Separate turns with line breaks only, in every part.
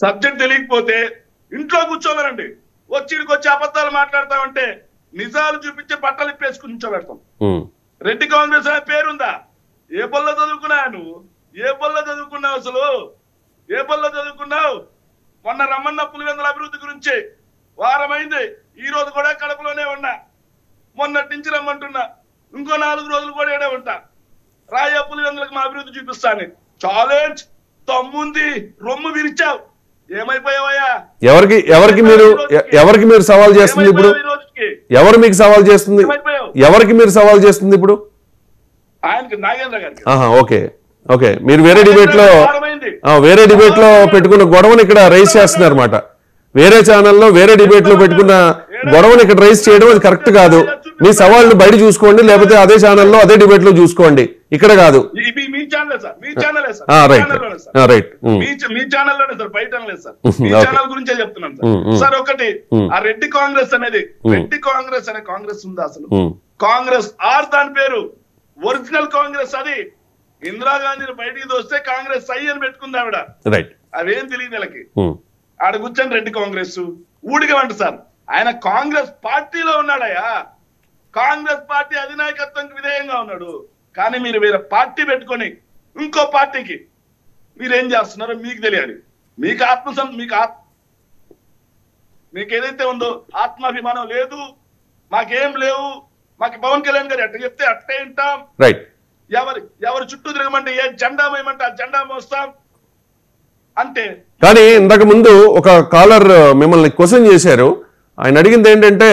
Subject తెలియకపోతే ఇంట్లో కూర్చోమనండి. వచ్చి అబద్ధాలు మాట్లాడతామంటే నిజాలు చూపించి బట్టలు ఇప్పేసుకుని కూర్చోబెడతాం. రెడ్డి కాంగ్రెస్ అనే పేరుందా? ఏ బొల్ల చదువుకున్నావు నువ్వు? ఏ బొల్ల చదువుకున్నావు అసలు? ఏ బొల్ల చదువుకున్నావు? మొన్న రమ్మన్న పులివెందుల అభివృద్ధి గురించి వారమైంది. ఈ రోజు కూడా కడపలోనే ఉన్నా. మొన్నటి నుంచి రమ్మంటున్నా. ఇంకో 4 రోజులు కూడా ఏడే ఉంటా. రాయ పులివెందులకు మా అభివృద్ధి చూపిస్తాను. ఛాలెంజ్ తమ్ముంది. రొమ్ము విరిచావు. ఏమైపోయావయ్యా?
ఎవరికి మీరు సవాల్ చేస్తుంది ఇప్పుడు? ఎవరు మీకు సవాల్ చేస్తుంది? ఎవరికి మీరు సవాల్ చేస్తుంది ఇప్పుడు?
ఆయనకి, నాగేంద్ర గారికి.
ఓకే ఓకే, మీరు వేరే డిబేట్ లో పెట్టుకున్న గొడవను ఇక్కడ రైజ్ చేస్తున్నారు అన్నమాట. వేరే ఛానల్లో వేరే డిబేట్ లో పెట్టుకున్న గొడవను ఇక్కడ రైజ్ చేయడం అది కరెక్ట్ కాదు. మీ సవాళ్ళను బయట చూసుకోండి, లేకపోతే అదే ఛానల్లో అదే డిబేట్ లో చూసుకోండి, ఇక్కడ కాదు.
సార్ ఒకటి, ఆ రెడ్డి కాంగ్రెస్ అనేది, రెడ్డి కాంగ్రెస్ అనే కాంగ్రెస్ ఉందా అసలు? కాంగ్రెస్ ఆర్ దాని పేరు. ఒరిజినల్ కాంగ్రెస్ అది. ఇందిరాగాంధీని బయటికి దోస్తే కాంగ్రెస్ సై అని పెట్టుకుంది ఆవిడ. అవేం తెలియదు వీళ్ళకి. ఆడ కూర్చొని రెడ్డి కాంగ్రెస్ ఊడిగమంట సార్. ఆయన కాంగ్రెస్ పార్టీలో ఉన్నాడయ్యా. కాంగ్రెస్ పార్టీ అధినాయకత్వానికి విధేయంగా ఉన్నాడు. కానీ మీరు వేరే పార్టీ పెట్టుకొని ఇంకో పార్టీకి మీరేం చేస్తున్నారో మీకు తెలియాలి. మీకు ఏదైతే ఉందో ఆత్మాభిమానం లేదు, మాకేం లేవు, మాకు పవన్ కళ్యాణ్ గారు ఎట్ట చెప్తే అట్టే వింటాం. ఎవరు చుట్టూ తిరగమంటే ఏ జెండా వేయమంటే ఆ జెండా మోస్తాం అంటే.
కానీ ఇంతకు ముందు ఒక కాలర్ మిమ్మల్ని క్వశ్చన్ చేశారు. ఆయన అడిగింది ఏంటంటే,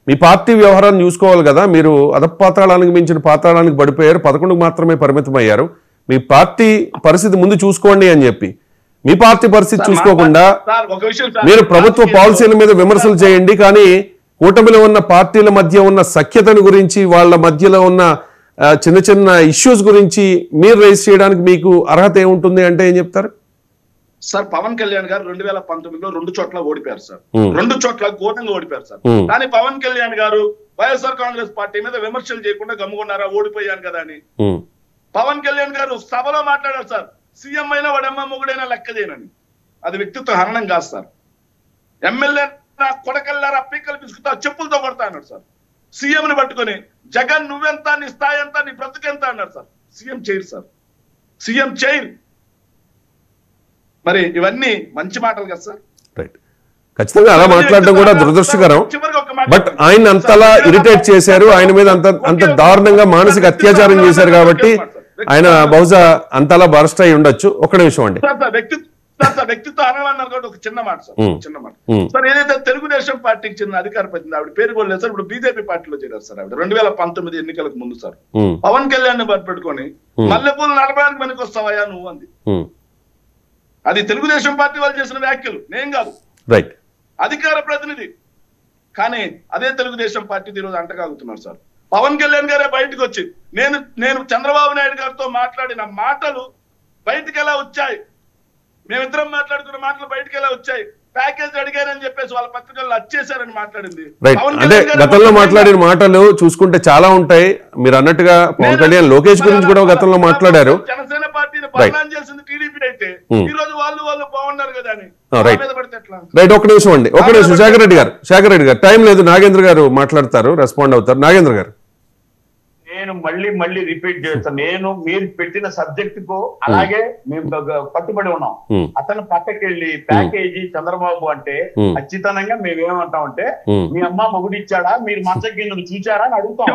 మీ పార్టీ వ్యవహారాన్ని చూసుకోవాలి కదా, మీరు అధపాతాళానికి మించిన పాతాళానికి పడిపోయారు, 11కు మాత్రమే పరిమితం అయ్యారు, మీ పార్టీ పరిస్థితి ముందు చూసుకోండి అని చెప్పి. మీ పార్టీ పరిస్థితి చూసుకోకుండా మీరు ప్రభుత్వ పాలసీల మీద విమర్శలు చేయండి, కానీ కూటమిలో ఉన్న పార్టీల మధ్య ఉన్న సఖ్యతను గురించి, వాళ్ళ మధ్యలో ఉన్న చిన్న చిన్న ఇష్యూస్ గురించి మీరు రైజ్ చేయడానికి మీకు అర్హత ఏముంటుంది అంటే ఏం చెప్తారు?
సార్, పవన్ కళ్యాణ్ గారు 2019లో 2 చోట్ల ఓడిపోయారు సార్. 2 చోట్ల ఘోరంగా ఓడిపోయారు సార్. కానీ పవన్ కళ్యాణ్ గారు వైఎస్ఆర్ కాంగ్రెస్ పార్టీ మీద విమర్శలు చేయకుండా గమ్ముకున్నారా? ఓడిపోయాను కదా అని. పవన్ కళ్యాణ్ గారు సభలో మాట్లాడారు సార్, సీఎం అయినా వాడమ్మ మొగుడైనా లెక్కదేనని. అది వ్యక్తిత్వ హననం కాదు సార్. ఎమ్మెల్యే నా కొడకల్లారా పీకలు పిసుకుతా చెప్పులతో కొడతా అన్నాడు సార్. సీఎం ని పట్టుకొని జగన్ నువ్వెంత, నీ స్థాయి ఎంత, నీ బ్రతుకెంత అన్నాడు sir. CM chair sir, CM chair. మరి ఇవన్నీ మంచి మాటలు కదా సార్.
రైట్, ఖచ్చితంగా అలా మాట్లాడడం కూడా దురదృష్టకరం. బట్ ఆయన అంతలా ఇరిటేట్ చేశారు, ఆయన మీద అంత దారుణంగా మానసిక అత్యాచారం చేశారు కాబట్టి ఆయన బహుశా అంతలా బరస్ట్ అయి ఉండొచ్చు. ఒక్క నిమిషం అండి.
వ్యక్తిత్వ అనవన్నారు కాబట్టి ఒక చిన్న మాట సార్, చిన్న మాట సార్. ఏదైతే తెలుగుదేశం పార్టీకి చెందిన అధికార ప్రతినిధి ఆవిడ పేరు కూడా లేదు సార్, ఇప్పుడు బీజేపీ పార్టీలో చేరారు సార్ ఆవిడ 2019 ఎన్నికలకు ముందు సార్. పవన్ కళ్యాణ్ ని పెట్టుకొని మల్లెపూలు నడపడానికి పనికి వస్తావయ్యా నువ్వు అంది. అది తెలుగుదేశం పార్టీ వాళ్ళు చేసిన వ్యాఖ్యలు, నేను కాదు.
రైట్,
అధికార ప్రతినిధి. కానీ అదే తెలుగుదేశం పార్టీ ఈరోజు అంటగాగుతున్నారు సార్. పవన్ కళ్యాణ్ గారే బయటకు వచ్చి నేను చంద్రబాబు నాయుడు గారితో మాట్లాడిన మాటలు బయటికి ఎలా వచ్చాయి, మేమిద్దరం మాట్లాడుకున్న మాటలు బయటకు ఎలా వచ్చాయి, ప్యాకేజ్ అడిగారని చెప్పేసి వాళ్ళ పత్రికల్లో వచ్చేసారని మాట్లాడింది.
అంటే గతంలో మాట్లాడిన మాటలు చూసుకుంటే చాలా ఉంటాయి. మీరు అన్నట్టుగా పవన్ కళ్యాణ్ లోకేష్ గురించి కూడా గతంలో మాట్లాడారు.
జనసేన పార్టీని బదనాం చేసింది టీడీపీ అయితే ఈ రోజు వాళ్ళు బాగున్నారు కదా అని.
రైట్, ఒక నిమిషం అండి, ఒక నిమిషం. శేఖర్ రెడ్డి గారు టైం లేదు, నాగేంద్ర గారు మాట్లాడతారు, రెస్పాండ్ అవుతారు. నాగేంద్ర గారు,
నేను మళ్ళీ రిపీట్ చేస్తాను. మీరు పెట్టిన సబ్జెక్ట్ కు అలాగే మేము కట్టుబడి ఉన్నాం. అతను పక్కకెళ్ళి ప్యాకేజీ చంద్రబాబు అంటే ఖచ్చితంగా మేమేమంటామంటే, మీ అమ్మ మొగుడిచ్చాడా, మీరు మంచ గిన్నెలు చూచారా అని అడుగుతాం.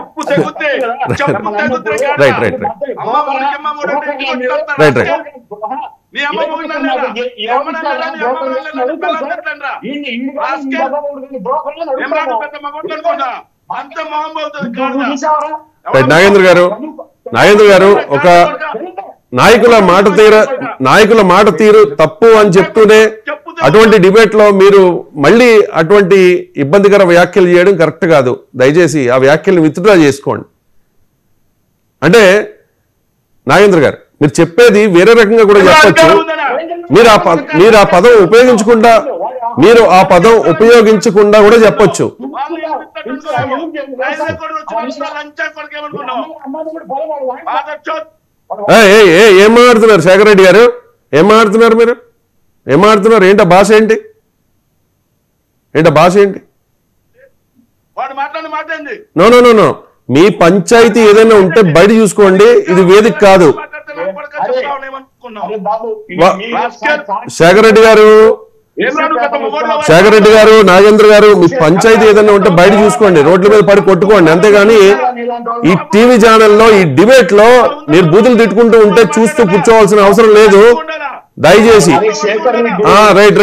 నాగేంద్ర గారు ఒక నాయకుల మాట తీరు తప్పు అని చెప్తూనే అటువంటి డిబేట్ లో మీరు మళ్ళీ అటువంటి ఇబ్బందికర వ్యాఖ్యలు చేయడం కరెక్ట్ కాదు. దయచేసి ఆ వ్యాఖ్యలను విత్డ్రా చేసుకోండి. అంటే నాగేంద్ర గారు, మీరు చెప్పేది వేరే రకంగా కూడా చెప్పొచ్చు. మీరు ఆ పదం ఉపయోగించకుండా కూడా చెప్పొచ్చు. ఏం మాట్లాడుతున్నారు శేఖర్ రెడ్డి గారు? ఏం మాట్లాడుతున్నారు మీరు? ఏం మాట్లాడుతున్నారు? ఏంటా భాష ఏంటి?
వాడు మాట్లాడిన మాట ఏంది?
నో నో నో నో మీ పంచాయతీ ఏదైనా ఉంటే బయట చూసుకోండి, ఇది వేదిక కాదు. శేఖర్ రెడ్డి గారు, నాగేంద్ర గారు, మీ పంచాయతీ ఏదైనా ఉంటే బయట చూసుకోండి, రోడ్ల మీద పడి కొట్టుకోండి. అంతేగాని ఈ టీవీ ఛానల్లో ఈ డిబేట్ లో మీరు బూతులు తిట్టుకుంటూ ఉంటే చూస్తూ కూర్చోవాల్సిన అవసరం లేదు దయచేసి. రైట్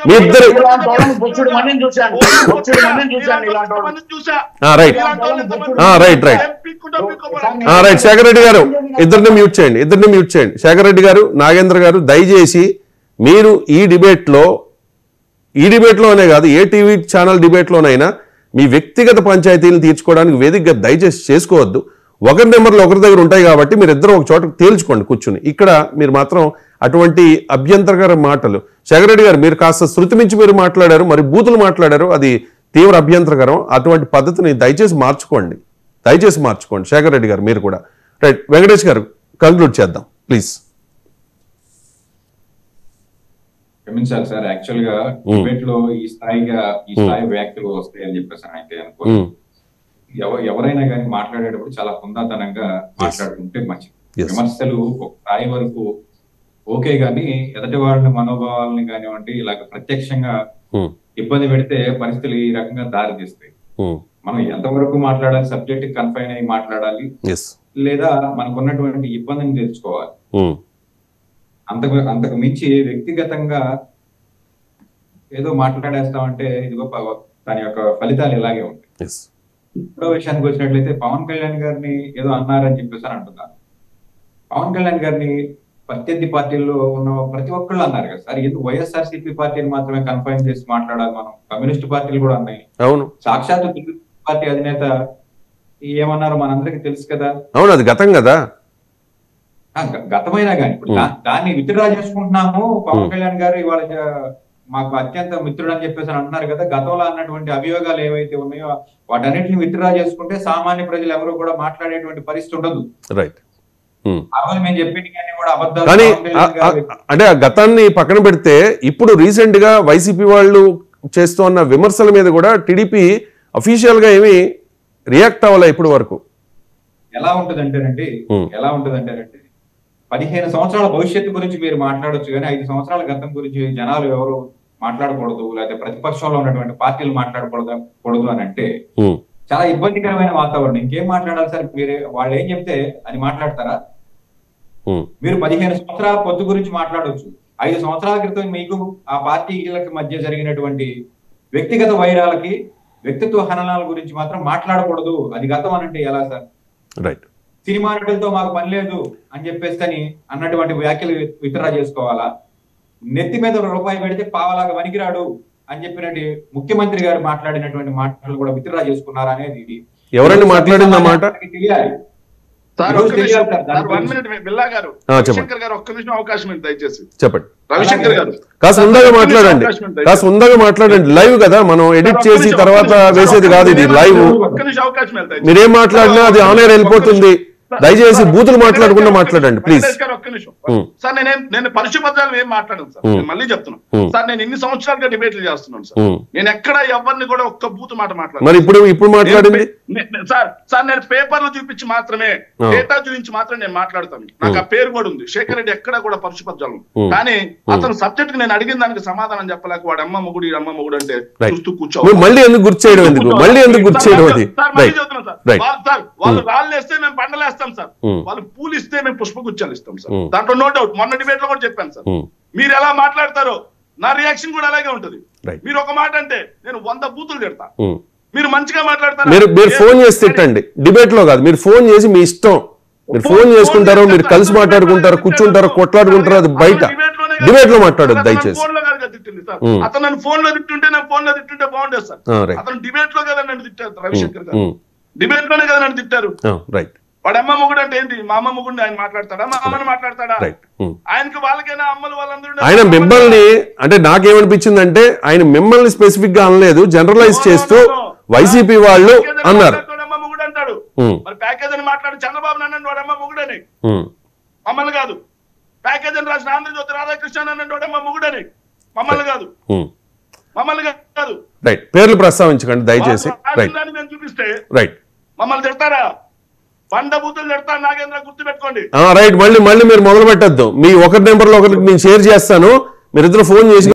మీరిద్దరు రైట్ శేఖర్ రెడ్డి గారు ఇద్దరిని మ్యూట్ చేయండి. శేఖర్ రెడ్డి గారు, నాగేంద్ర గారు, దయచేసి మీరు ఈ డిబేట్లోనే కాదు ఏ టీవీ ఛానల్ డిబేట్లోనైనా మీ వ్యక్తిగత పంచాయతీలను తీర్చుకోవడానికి వేదికగా దయచేసి చేసుకోవద్దు. ఒకరి నెంబర్లు ఒకరి దగ్గర ఉంటాయి కాబట్టి మీరు ఇద్దరు ఒక చోట తేల్చుకోండి కూర్చుని. ఇక్కడ మీరు మాత్రం అటువంటి అభ్యంతరకర మాటలు, శేఖర్ రెడ్డి గారు మీరు కాస్త శృతి మించి మీరు మాట్లాడారు, మరి బూతులు మాట్లాడారు, అది తీవ్ర అభ్యంతరకరం. అటువంటి పద్ధతిని దయచేసి మార్చుకోండి. శేఖర్ రెడ్డి గారు మీరు కూడా. రైట్ వెంకటేష్ గారు కంక్లూడ్ చేద్దాం ప్లీజ్.
క్షమించాలి సార్, యాక్చువల్ గా డిబేట్ లో ఈ స్థాయి వ్యాఖ్యలు వస్తాయని చెప్పేసి అయితే అనుకో, ఎవరైనా కానీ మాట్లాడేటప్పుడు చాలా హుందాతనంగా మాట్లాడుకుంటే మంచిది. విమర్శలు ఒక స్థాయి వరకు ఓకే గాని ఎదటి వాళ్ళని మనోభావాలని కానివ్వండి ఇలాగ ప్రత్యక్షంగా ఇబ్బంది పెడితే పరిస్థితులు ఈ రకంగా దారి తీస్తాయి. మనం ఎంతవరకు మాట్లాడాలి, సబ్జెక్ట్ కన్ఫైన్ అయ్యి మాట్లాడాలి, లేదా మనకున్నటువంటి ఇబ్బందిని తెచ్చుకోవాలి. అంతకు మించి వ్యక్తిగతంగా ఏదో మాట్లాడేస్తామంటే ఇదిగో దాని యొక్క ఫలితాలు ఇలాగే ఉంటాయి. రెండో విషయానికి వచ్చినట్లయితే పవన్ కళ్యాణ్ గారిని ఏదో అన్నారని చెప్పేసి అంటున్నారు. పవన్ కళ్యాణ్ గారిని ప్రత్యర్థి పార్టీల్లో ఉన్న ప్రతి ఒక్కళ్ళు అన్నారు కదా సార్. ఎందుకు వైఎస్ఆర్సీపీ పార్టీని మాత్రమే కన్ఫైన్ చేసి మాట్లాడాలి? మనం కమ్యూనిస్ట్ పార్టీలు కూడా ఉన్నాయి. అవును, సాక్షాత్తు తెలుగు పార్టీ అధినేత ఏమన్నారో మనందరికీ తెలుసు కదా.
అవును, అది గతం కదా.
గతమైనా కానీ ఇప్పుడు దాన్ని విత్డ్రా చేసుకుంటున్నాము. పవన్ కళ్యాణ్ గారు ఇవాళ మాకు అత్యంత మిత్రుడు అని చెప్పేసి అంటున్నారు కదా. గతంలో అన్నటువంటి అభియోగాలు ఏవైతే ఉన్నాయో వాటన్నిటిని విత్డ్రా చేసుకుంటే సామాన్య ప్రజలు ఎవరు కూడా మాట్లాడేటువంటి పరిస్థితి ఉండదు.
రైట్.
మేము చెప్పింది కానీ కూడా అబద్ధాలు.
కానీ అంటే ఆ గతాన్ని పక్కన పెడితే ఇప్పుడు రీసెంట్ గా వైసీపీ వాళ్ళు చేస్తున్న విమర్శల మీద కూడా టీడీపీ అఫీషియల్ గా ఏమి రియాక్ట్ అవ్వాలి ఇప్పటి వరకు.
ఎలా ఉంటదంటేనండి 15 సంవత్సరాల భవిష్యత్తు గురించి మీరు మాట్లాడొచ్చు కానీ 5 సంవత్సరాల గతం గురించి జనాలు ఎవరు మాట్లాడకూడదు, లేకపోతే ప్రతిపక్షంలో ఉన్నటువంటి పార్టీలు మాట్లాడకూడదు అని అంటే చాలా ఇబ్బందికరమైన వాతావరణం. ఇంకేం మాట్లాడాలి సార్? వాళ్ళు ఏం చెప్తే అది మాట్లాడతారా? మీరు 15 సంవత్సరాల పొత్తు గురించి మాట్లాడవచ్చు. 5 సంవత్సరాల క్రితం మీకు ఆ పార్టీలకి మధ్య జరిగినటువంటి వ్యక్తిగత వైరాలకి, వ్యక్తిత్వ హననాల గురించి మాత్రం మాట్లాడకూడదు, అది గతం అనంటే ఎలా సార్?
రైట్.
సినిమా నటులతో మాకు పని లేదు అని చెప్పేసి అన్నటువంటి వ్యాఖ్యలు విత్డ్రా చేసుకోవాలా? నెత్తి మీద రూపాయి పెడితే పావలాగా వనికిరాడు అని చెప్పినట్టు ముఖ్యమంత్రి గారు మాట్లాడినటువంటి మాటలు కూడా విత్డ్రా చేసుకున్నారా అనేది
ఎవరండి మాట్లాడింది మాట
తెలియాలి.
రవిశంకర్ గారు ఒక్క నిమిషం అవకాశం దయచేసి
చెప్పండి.
రవిశంకర్ గారు
కాస్త ఉందాగా మాట్లాడండి. లైవ్ కదా, మనం ఎడిట్ చేసి తర్వాత వేసేది కాదు, ఇది లైవ్.
ఒక్క నిమిషం అవకాశం
మీరేం మాట్లాడినా అది ఆన్ ఎయిర్ వెళ్ళిపోతుంది. దయచేసి బూతులు మాట్లాడకుండా మాట్లాడండి ప్లీజ్.
ఒక్క నిమిషం సార్, నేను పరిశుభ్రతలు ఏం మాట్లాడాను సార్, నేను మళ్ళీ చెప్తున్నాను సార్. నేను ఇన్ని సంవత్సరాలుగా డిబేట్లు చేస్తున్నాను సార్. నేను ఎక్కడ ఎవరిని కూడా ఒక్క బూత్ మాట మాట్లాడాను.
మరి ఇప్పుడు మాట్లాడింది
సార్ నేను పేపర్లు చూపించి మాత్రమే, డేటా చూపించి మాత్రమే నేను మాట్లాడతాను. నాకు ఆ పేరు కూడా ఉంది, శేఖర్ రెడ్డి ఎక్కడ కూడా పరిశుభ్రతలు. కానీ అతను సబ్జెక్ట్ కి నేను అడిగిన దానికి సమాధానం చెప్పలేక వాడు అమ్మ మొగుడు అమ్మ మొగుడు అంటే చూస్తూ కూర్చోవాలి.
మళ్ళీ ఎందుకు గుర్తు చేయడం?
సార్ వాళ్ళు రాళ్ళు వేస్తే మేము పండలేస్తాం సార్, వాళ్ళు పూలు ఇస్తే మేము పుష్పగుచ్చాలు ఇస్తాం సార్. దాంట్లో నో డౌట్. మొన్న డిబేట్ లో కూడా చెప్పాను సార్. మీరు ఎలా మాట్లాడతారో నా రియాక్షన్ కూడా అలాగే ఉంటది. మీరు ఒక మాట అంటే నేను 100 బూతులు తిడతా. మీరు మంచిగా మాట్లాడతారు.
మీరు ఫోన్ చేసి తిట్టండి, డిబేట్ లో కాదు. మీరు ఫోన్ చేసి మీ ఇష్టం, మీరు ఫోన్ చేసుకుంటారు, మీరు కలిసి మాట్లాడుకుంటారు, కూర్చుంటారు, కొట్లాడుకుంటారు, అది బయట డిబేట్ లో మాట్లాడదు దయచేసి.
అతను నన్ను ఫోన్ లో తిట్టుంటే నేను ఫోన్ లో తిట్టుంటే బాగుండేది సార్. అతను డిబేట్ లో కదా నన్ను తిట్టారు. రవిశంకర్ గారు డిబేట్ లోనే కదా నన్ను తిట్టారు.
రైట్.
వాడు అమ్మ మొగుడు అంటే ఏంటి? మా అమ్మ మొగుడు ఆయన మాట్లాడతాడా? మా అమ్మని మాట్లాడతాడా? ఆయనకి వాళ్ళకైనా అమ్మలు వాళ్ళందరూ.
ఆయన మిమ్మల్ని అంటే నాకేమనిపించింది అంటే ఆయన మిమ్మల్ని స్పెసిఫిక్ గా అనలేదు, జనరలైజ్ చేస్తూ వైసీపీ వాళ్ళు అన్నారు.
అమ్మ మొగుడు అంటాడు. మరి ప్యాకేజ్ అని మాట్లాడు చంద్రబాబు నాయుడు వాడు అమ్మ మొగుడని, అమ్మలు కాదు ప్యాకేజ్ అని రాసిన ఆంధ్రజ్యోతి రాధాకృష్ణ అన్నట్టు మా మొగుడని, మమ్మల్ని కాదు, మమ్మల్ని కాదు.
రైట్, పేర్లు ప్రస్తావించకండి దయచేసి. రైట్
నేను చూపిస్తే
రైట్
మమ్మల్ని తిడతారా? బండబూతులు తిడతారు నాగేంద్ర, గుర్తు పెట్టుకోండి.
రైట్, మళ్ళీ మీరు మొదలు పెట్టద్దు. మీ ఒకరి నెంబర్లో ఒకరికి నేను షేర్ చేస్తాను, మీరిద్దరు ఫోన్ చేసి